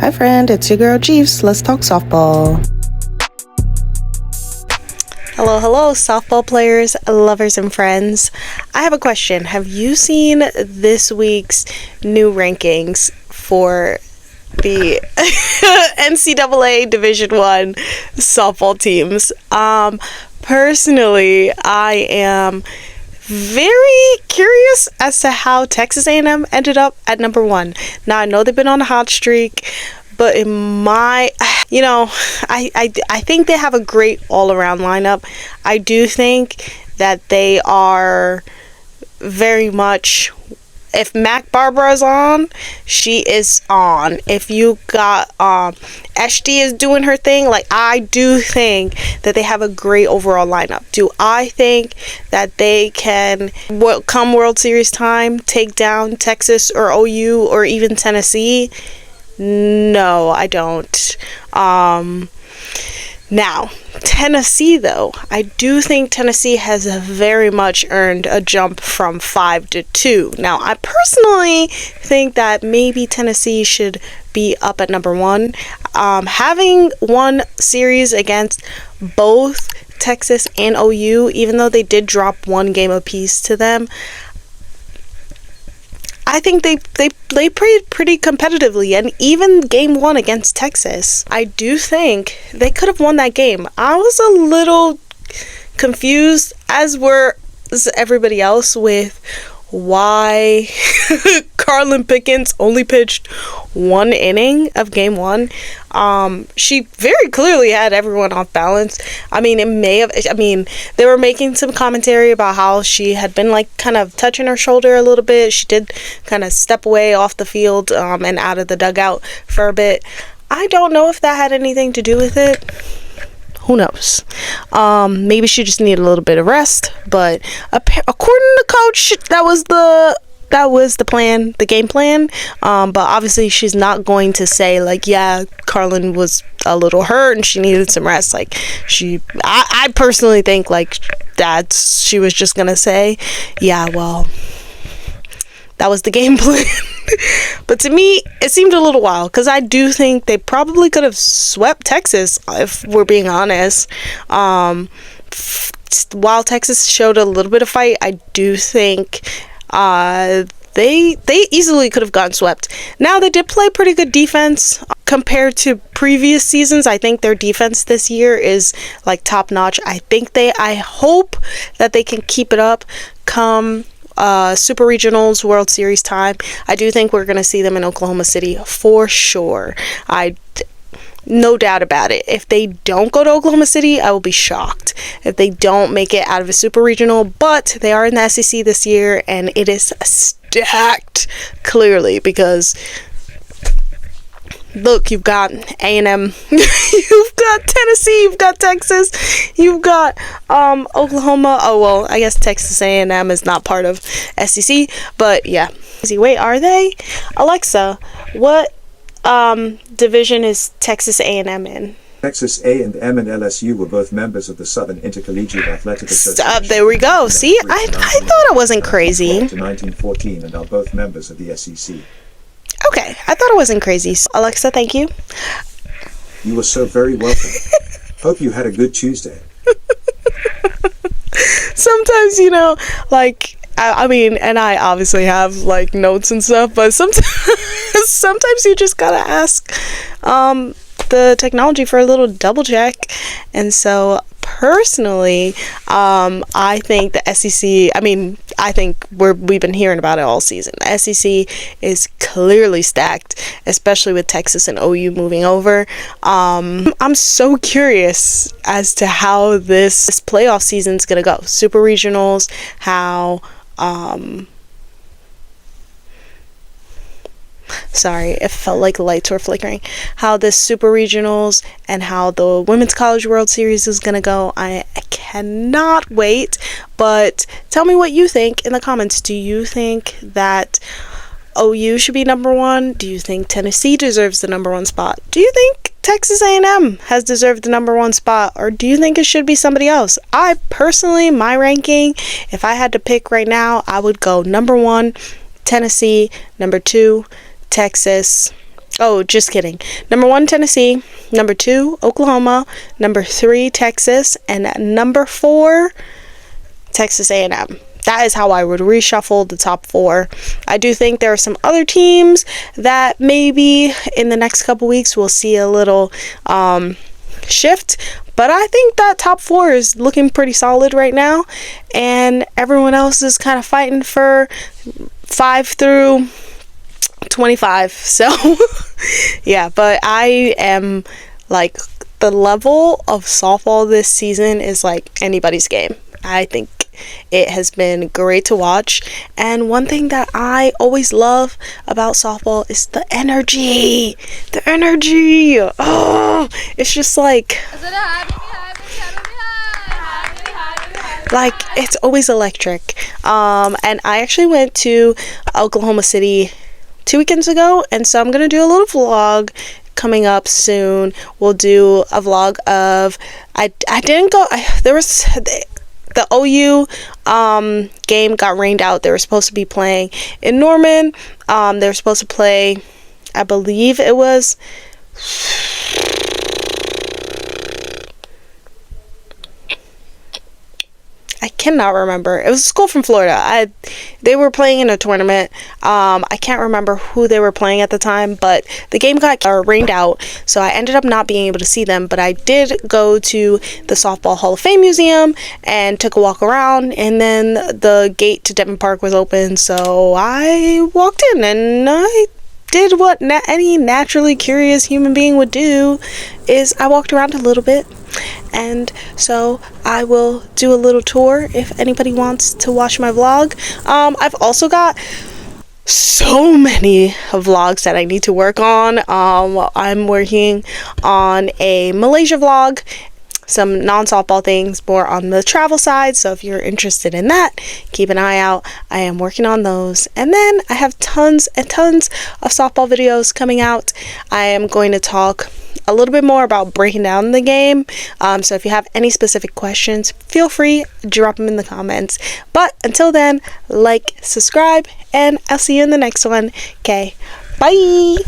Hi friend, it's your girl Geefs. Let's talk softball. Hello, softball players, lovers, and friends. I have a question. Have you seen this week's new rankings for the ncaa Division I softball teams? Personally, I am very curious as to how Texas A&M ended up at number 1. Now, I know they've been on a hot streak, but in my, I think they have a great all-around lineup. I do think that they are very much, if Mac Barbara's on, she is on. If you got SD is doing her thing, like, I do think that they have a great overall lineup. Do I think that they can, come World Series time, take down Texas or OU or even Tennessee? No, I don't. Now, Tennessee, though, I do think Tennessee has very much earned a jump from 5 to 2. Now, I personally think that maybe Tennessee should be up at number 1. Having one series against both Texas and OU, even though they did drop one game apiece to them, I think they played pretty competitively, and even game 1 against Texas, I do think they could have won that game. I was a little confused, as were everybody else, with why Carlin Pickens only pitched 1 inning of game 1. She very clearly had everyone off balance. They were making some commentary about how she had been kind of touching her shoulder a little bit. She did kind of step away off the field and out of the dugout for a bit. I don't know if that had anything to do with it. Who knows? Maybe she just needed a little bit of rest, but according to coach, that was the plan, the game plan. But obviously she's not going to say Carlin was a little hurt and she needed some rest. I personally think that she was just gonna say, yeah, well, that was the game plan. But to me, it seemed a little wild, because I do think they probably could have swept Texas, if we're being honest. While Texas showed a little bit of fight, I do think they easily could have gotten swept. Now, they did play pretty good defense compared to previous seasons. I think their defense this year is top notch. I hope that they can keep it up come Super Regionals, World Series time. I do think we're going to see them in Oklahoma City for sure. No doubt about it. If they don't go to Oklahoma City, I will be shocked if they don't make it out of a Super Regional. But they are in the SEC this year, and it is stacked, clearly, because look, you've got A&M, you've got Tennessee, you've got Texas, you've got Oklahoma. Oh, well, I guess Texas A&M is not part of SEC, but yeah. Wait, are they? Alexa, what division is Texas A&M in? Texas A&M and LSU were both members of the Southern Intercollegiate Athletic Association. There we go. See, I thought I wasn't crazy. To 1914 and are both members of the SEC. Okay, I thought it wasn't crazy. Alexa, thank you. You are so very welcome. Hope you had a good Tuesday. Sometimes, and I obviously have notes and stuff, but sometimes you just gotta ask the technology for a little double check. And so personally, I think the SEC, I think we've been hearing about it all season. The SEC is clearly stacked, especially with Texas and OU moving over. I'm so curious as to how this playoff season's gonna go. Super Regionals, how sorry, it felt like the lights were flickering. How this Super Regionals and how the Women's College World Series is gonna go. I cannot wait. But tell me what you think in the comments. Do you think that OU should be number 1? Do you think Tennessee deserves the number 1 spot? Do you think Texas A&M has deserved the number 1 spot? Or do you think it should be somebody else? I personally, my ranking, if I had to pick right now, I would go number 1, Tennessee, number 2, Texas, Oh, just kidding. Number 1, Tennessee. Number 2, Oklahoma. Number 3, Texas. And number 4, Texas A&M. That is how I would reshuffle the top 4. I do think there are some other teams that maybe in the next couple weeks we'll see a little shift. But I think that top 4 is looking pretty solid right now. And everyone else is kind of fighting for 5 through 25. So yeah, but I am like, the level of softball this season is like anybody's game. I think it has been great to watch, and one thing that I always love about softball is the energy. Oh, it's just like it's always electric. And I actually went to Oklahoma City 2 weekends ago, and so I'm gonna do a little vlog coming up soon. We'll do a vlog of I didn't go. There was the OU game got rained out. They were supposed to be playing in Norman. They were supposed to play, I believe it was, I cannot remember. It was a school from Florida. They were playing in a tournament. I can't remember who they were playing at the time, but the game got rained out, so I ended up not being able to see them. But I did go to the Softball Hall of Fame Museum and took a walk around, and then the gate to Devon Park was open, so I walked in and I did what any naturally curious human being would do, is I walked around a little bit. And so I will do a little tour if anybody wants to watch my vlog. I've also got so many vlogs that I need to work on. I'm working on a Malaysia vlog, some non-softball things, more on the travel side, so if you're interested in that, keep an eye out. I am working on those, and then I have tons and tons of softball videos coming out. I am going to talk a little bit more about breaking down the game, so if you have any specific questions, feel free, drop them in the comments. But until then, like, subscribe, and I'll see you in the next one. Okay, bye.